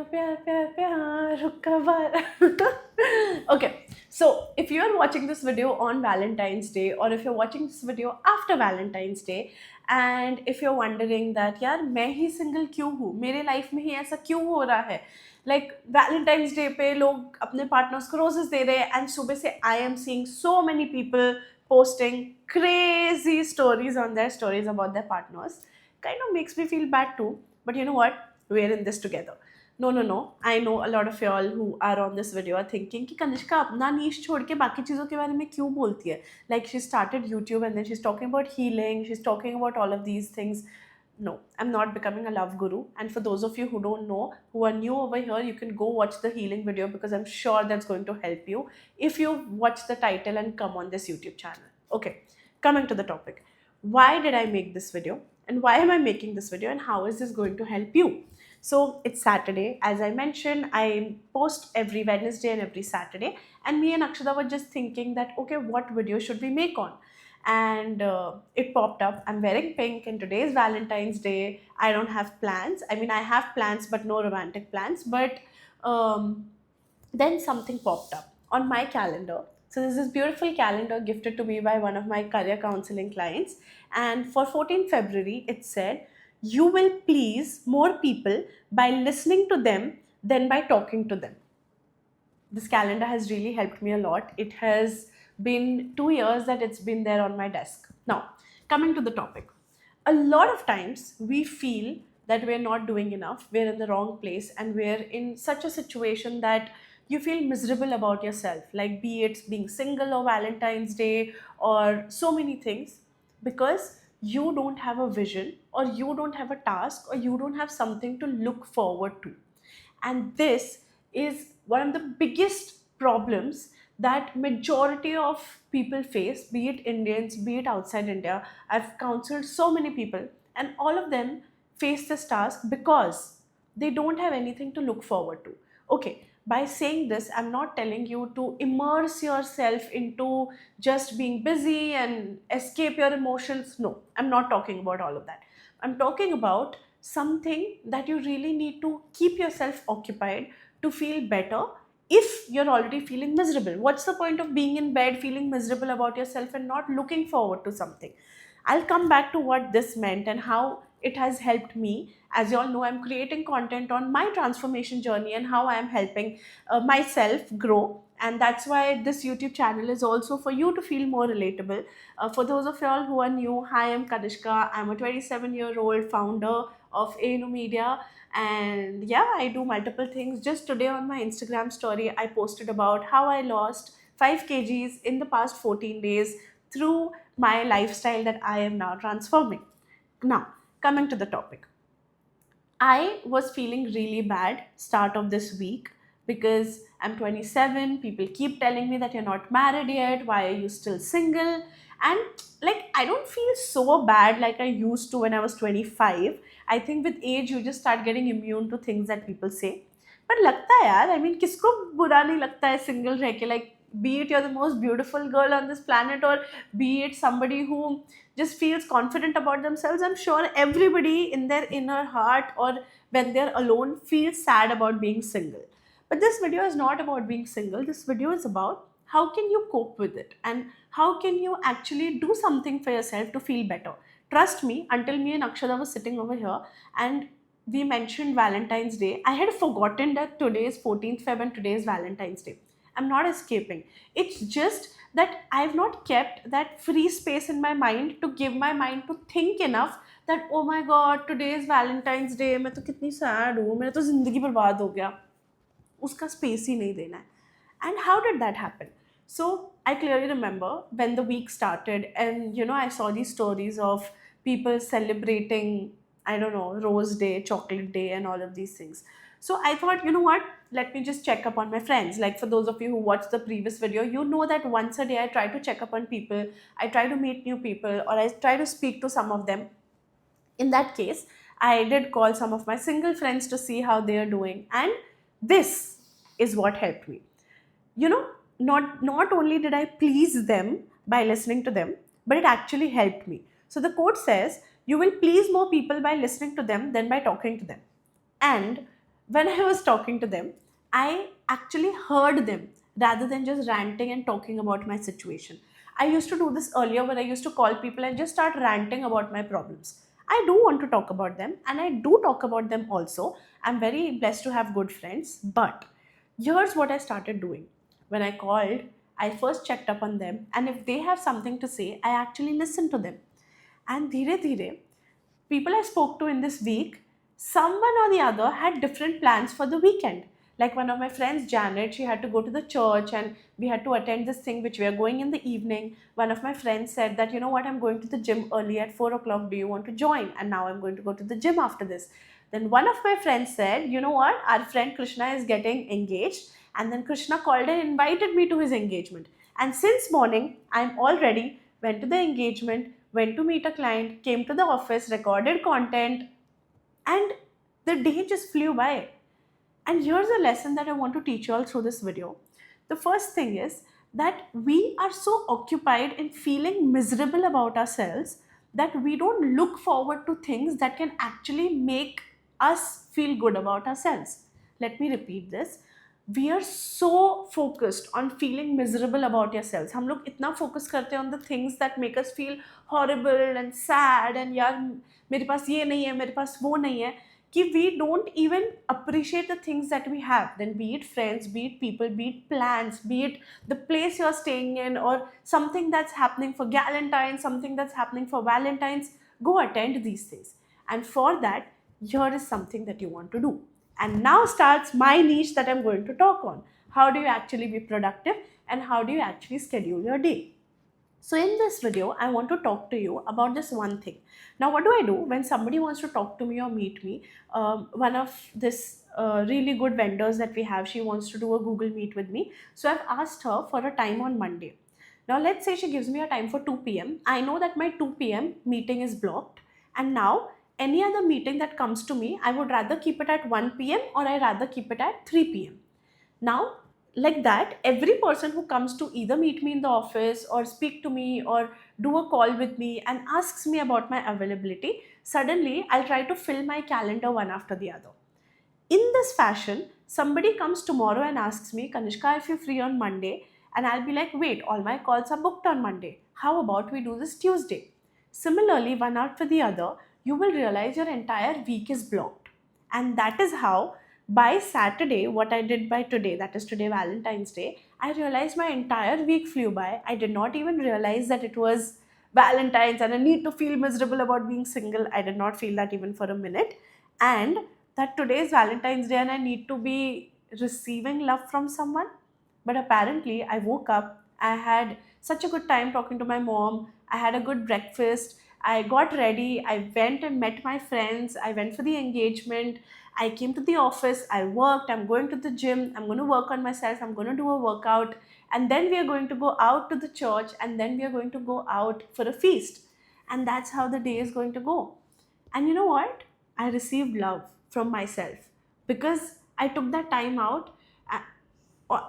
प्यार प्यार प्यार रुका Okay, so if you are watching this video on Valentine's Day, or if you're watching this video after Valentine's Day, and if you're wondering that यार मैं ही single क्यों हूँ, मेरे लाइफ में ही ऐसा क्यों हो रहा है, लाइक वैलेंटाइंस डे पे लोग अपने पार्टनर्स को रोजेस दे रहे हैं, एंड सुबह से I am seeing so many people posting crazy stories on their stories about their partners. Kind of makes me feel bad too, but you know what, we're in this together. No, I know a lot of y'all who are on this video are thinking कि कनिष्का अपना नीश छोड़ के बाकी चीज़ों के बारे में क्यों बोलती है, like she started YouTube and then she's talking about healing, she's talking about all of these things. No, I'm not becoming a love guru, and for those of you who don't know, who are new over here, you can go watch the healing video because I'm sure that's going to help you if you watch the title and come on this YouTube channel. Okay, coming to the topic, why did I make this video and why am I making this video and how is this going to help you? So it's Saturday, as I mentioned, I post every Wednesday and every Saturday, and me and Akshada were just thinking that okay, what video should we make on? And it popped up. I'm wearing pink and today is Valentine's Day. I don't have plans. I mean, I have plans but no romantic plans, but then something popped up on my calendar. So there's this beautiful calendar gifted to me by one of my career counseling clients, and for 14th February it said, you will please more people by listening to them than by talking to them. This calendar has really helped me a lot. It has been 2 years that it's been there on my desk. Now, coming to the topic, a lot of times we feel that we're not doing enough, we're in the wrong place, and we're in such a situation that you feel miserable about yourself, like be it being single or Valentine's Day or so many things, because you don't have a vision, or you don't have a task, or you don't have something to look forward to. And this is one of the biggest problems that majority of people face, be it Indians, be it outside India. I've counseled so many people, and all of them face this task because they don't have anything to look forward to. Okay, by saying this, I'm not telling you to immerse yourself into just being busy and escape your emotions. No, I'm not talking about all of that. I'm talking about something that you really need to keep yourself occupied to feel better. If you're already feeling miserable, what's the point of being in bed feeling miserable about yourself and not looking forward to something? I'll come back to what this meant and how it has helped me. As you all know, I'm creating content on my transformation journey and how I am helping myself grow. And that's why this YouTube channel is also for you to feel more relatable. For those of y'all who are new, hi, I'm Kanishka. I'm a 27-year-old founder of ANU Media. And yeah, I do multiple things. Just today on my Instagram story, I posted about how I lost 5 kgs in the past 14 days through my lifestyle that I am now transforming. Now, coming to the topic, I was feeling really bad start of this week because I'm 27. People keep telling me that you're not married yet. Why are you still single? And like, I don't feel so bad like I used to when I was 25. I think with age you just start getting immune to things that people say. पर लगता है यार, I mean, किसको बुरा नहीं लगता है single रह के, like be it you're the most beautiful girl on this planet, or be it somebody who just feels confident about themselves. I'm sure everybody in their inner heart or when they're alone feels sad about being single. But this video is not about being single. This video is about how can you cope with it and how can you actually do something for yourself to feel better. Trust me, until me and Akshada was sitting over here and we mentioned Valentine's Day, I had forgotten that today is 14th Feb and today is Valentine's Day. I'm not escaping. It's just that I've not kept that free space in my mind to give my mind to think enough that oh my god, today is Valentine's Day, मैं तो कितनी sad हूँ, मेरा तो जिंदगी बर्बाद हो गया, उसका space ही नहीं देना है. And how did that happen? So I clearly remember when the week started, and you know, I saw these stories of people celebrating, I don't know, Rose Day, Chocolate Day, and all of these things. So I thought, you know what, let me just check up on my friends. Like for those of you who watched the previous video, you know that once a day I try to check up on people, I try to meet new people, or I try to speak to some of them. In that case, I did call some of my single friends to see how they are doing, and this is what helped me. You know, not only did I please them by listening to them, but it actually helped me. So the quote says, you will please more people by listening to them than by talking to them. And when I was talking to them, I actually heard them rather than just ranting and talking about my situation. I used to do this earlier where I used to call people and just start ranting about my problems. I do want to talk about them and I do talk about them also. I'm very blessed to have good friends, but here's what I started doing. When I called, I first checked up on them, and if they have something to say, I actually listen to them. And dheere dheere, people I spoke to in this week, someone or the other had different plans for the weekend. Like one of my friends, Janet, she had to go to the church and we had to attend this thing which we are going in the evening. One of my friends said that, you know what, I'm going to the gym early at 4 o'clock. Do you want to join? And now I'm going to go to the gym after this. Then one of my friends said, you know what, our friend Krishna is getting engaged. And then Krishna called and invited me to his engagement. And since morning, I'm all ready, went to the engagement, went to meet a client, came to the office, recorded content, and the day just flew by. And here's a lesson that I want to teach you all through this video. The first thing is that we are so occupied in feeling miserable about ourselves that we don't look forward to things that can actually make us feel good about ourselves. Let me repeat this. We are so focused on feeling miserable about yourselves. हम लोग इतना focus करते हैं on the things that make us feel horrible and sad and यार मेरे पास ये नहीं है, मेरे पास वो नहीं है, कि we don't even appreciate the things that we have. Then be it friends, be it people, be it plans, be it the place you're staying in, or something that's happening for Galentine, something that's happening for Valentine's. Go attend these things. And for that, here is something that you want to do. And now starts my niche that I'm going to talk on. How do you actually be productive and how do you actually schedule your day? So in this video, I want to talk to you about this one thing. Now, what do I do when somebody wants to talk to me or meet me? One of this really good vendors that we have, she wants to do a Google Meet with me. So I've asked her for a time on Monday. Now, let's say she gives me a time for 2 p.m. I know that my 2 p.m. meeting is blocked. And now, any other meeting that comes to me, I would rather keep it at 1 p.m. or I rather keep it at 3 p.m. Now, like that, every person who comes to either meet me in the office or speak to me or do a call with me and asks me about my availability, suddenly I'll try to fill my calendar one after the other. In this fashion, somebody comes tomorrow and asks me, Kanishka, if you're free on Monday, and I'll be like, wait, all my calls are booked on Monday. How about we do this Tuesday? Similarly, one after the other, you will realize your entire week is blocked. And that is how by Saturday, what I did by today, that is today, Valentine's Day, I realized my entire week flew by. I did not even realize that it was Valentine's and I need to feel miserable about being single. I did not feel that even for a minute. And that today is Valentine's Day and I need to be receiving love from someone. But apparently, I woke up, I had such a good time talking to my mom, I had a good breakfast, I got ready, I went and met my friends, I went for the engagement, I came to the office, I worked, I'm going to the gym, I'm going to work on myself, I'm going to do a workout, and then we are going to go out to the church, and then we are going to go out for a feast. And that's how the day is going to go. And you know what? I received love from myself because I took that time out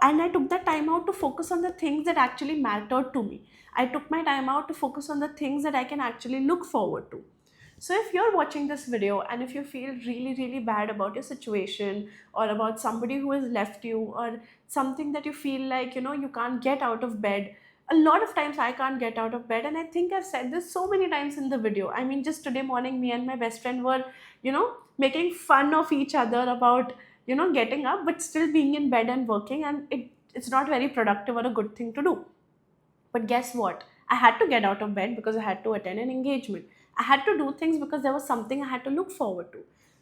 and I took that time out to focus on the things that actually mattered to me. I took my time out to focus on the things that I can actually look forward to. So if you're watching this video and if you feel really, really bad about your situation or about somebody who has left you or something that you feel like, you can't get out of bed, a lot of times I can't get out of bed. And I think I've said this so many times in the video. I mean, just today morning, me and my best friend were, making fun of each other about, getting up, but still being in bed and working. And it's not very productive or a good thing to do. But guess what? I had to get out of bed because I had to attend an engagement. I had to do things because there was something I had to look forward to.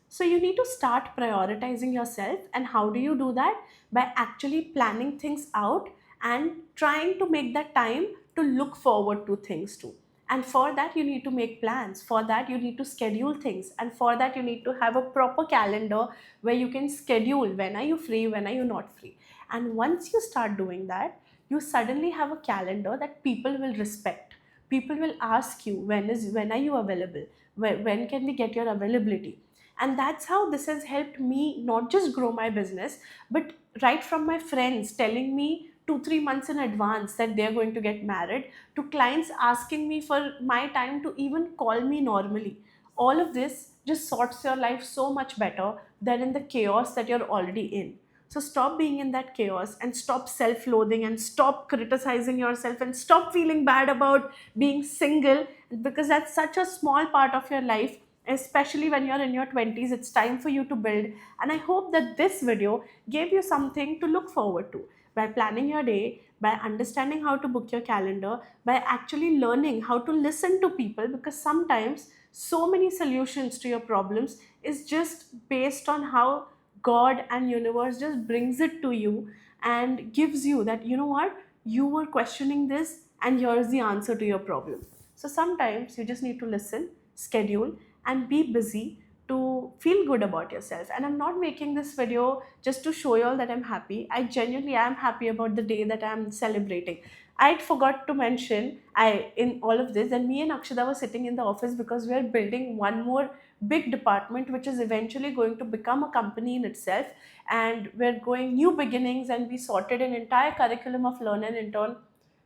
So you need to start prioritizing yourself. And how do you do that? By actually planning things out and trying to make that time to look forward to things too. And for that, you need to make plans. For that, you need to schedule things. And for that, you need to have a proper calendar where you can schedule when are you free, when are you not free. And once you start doing that, you suddenly have a calendar that people will respect. People will ask you, when are you available? When can we get your availability? And that's how this has helped me not just grow my business, but right from my friends telling me 2-3 months in advance that they're going to get married, to clients asking me for my time to even call me normally. All of this just sorts your life so much better than in the chaos that you're already in. So stop being in that chaos and stop self loathing and stop criticizing yourself and stop feeling bad about being single, because that's such a small part of your life, especially when you're in your 20s. It's time for you to build. And I hope that this video gave you something to look forward to by planning your day, by understanding how to book your calendar, by actually learning how to listen to people, because sometimes so many solutions to your problems is just based on how God and universe just brings it to you and gives you that, you know what, you were questioning this and here's the answer to your problem. So sometimes you just need to listen, schedule, and be busy to feel good about yourself. And I'm not making this video just to show you all that I'm happy. I genuinely am happy about the day that I'm celebrating. I forgot to mention, I in all of this, and me and Akshada were sitting in the office because we are building one more big department which is eventually going to become a company in itself, and we're going new beginnings, and we sorted an entire curriculum of learn and intern.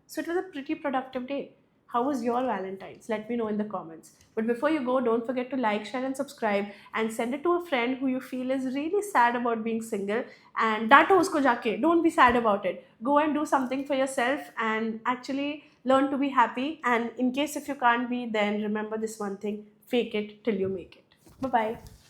So it was a pretty productive day. How was your Valentine's? Let me know in the comments. But before you go, don't forget to like, share, and subscribe, and send it to a friend who you feel is really sad about being single. And dato usko jaake. Don't be sad about it. Go and do something for yourself and actually learn to be happy. And in case if you can't be, then remember this one thing: fake it till you make it. Bye bye.